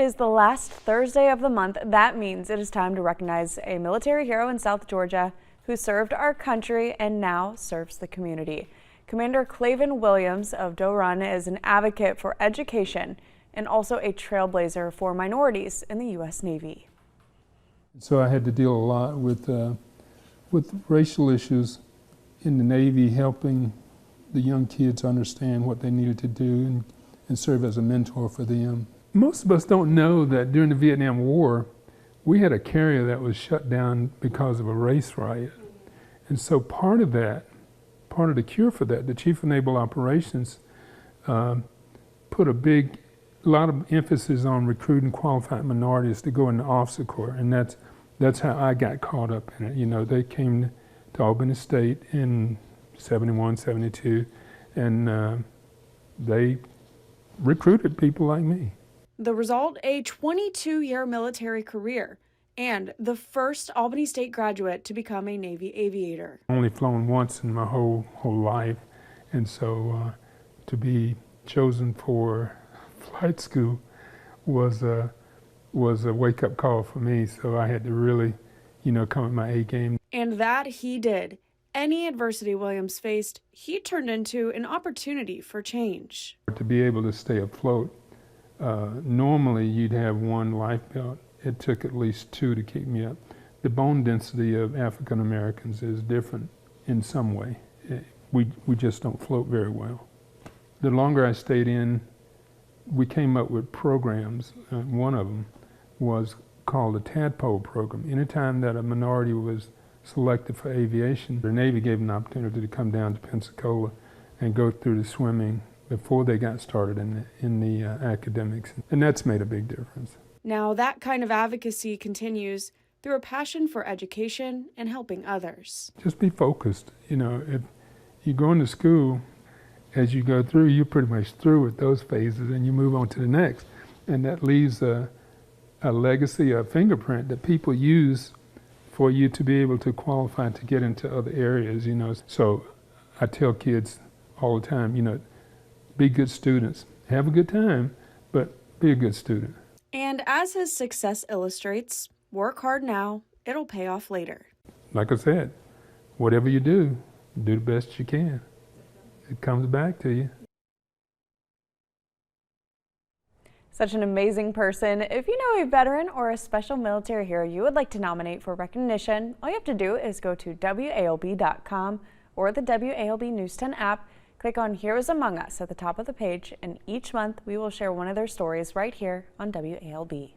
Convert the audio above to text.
is the last Thursday of the month. That means it is time to recognize a military hero in South Georgia who served our country and now serves the community. Commander Claven Williams of Doe Run is an advocate for education and also a trailblazer for minorities in the U.S. Navy. So I had to deal a lot with racial issues in the Navy, helping the young kids understand what they needed to do and serve as a mentor for them. Most of us don't know that during the Vietnam War, we had a carrier that was shut down because of a race riot. And so part of the cure for that, the Chief of Naval Operations put a lot of emphasis on recruiting qualified minorities to go in the officer corps, and that's how I got caught up in it. You know, they came to Albany State in 71, 72, and they recruited people like me. The result, a 22-year military career and the first Albany State graduate to become a Navy aviator. Only flown once in my whole life, and so to be chosen for flight school was a wake-up call for me. So I had to really, come at my A game. And that he did. Any adversity Williams faced, he turned into an opportunity for change. To be able to stay afloat, normally you'd have one life belt. It took at least two to keep me up. The bone density of African Americans is different in some way. We just don't float very well. The longer I stayed in, we came up with programs. One of them was called the Tadpole Program. Anytime that a minority was selected for aviation, the Navy gave them an opportunity to come down to Pensacola and go through the swimming before they got started in the academics. And that's made a big difference. Now that kind of advocacy continues through a passion for education and helping others. Just be focused. If you go into school, as you go through, you're pretty much through with those phases and you move on to the next. And that leaves a legacy, a fingerprint that people use for you to be able to qualify to get into other areas, So I tell kids all the time, be good students. Have a good time, but be a good student. And as his success illustrates, work hard now, it'll pay off later. Like I said, whatever you do the best you can. It comes back to you. Such an amazing person. If you know a veteran or a special military hero you would like to nominate for recognition, all you have to do is go to WALB.com or the WALB News 10 app. Click on Heroes Among Us at the top of the page, and each month we will share one of their stories right here on WALB.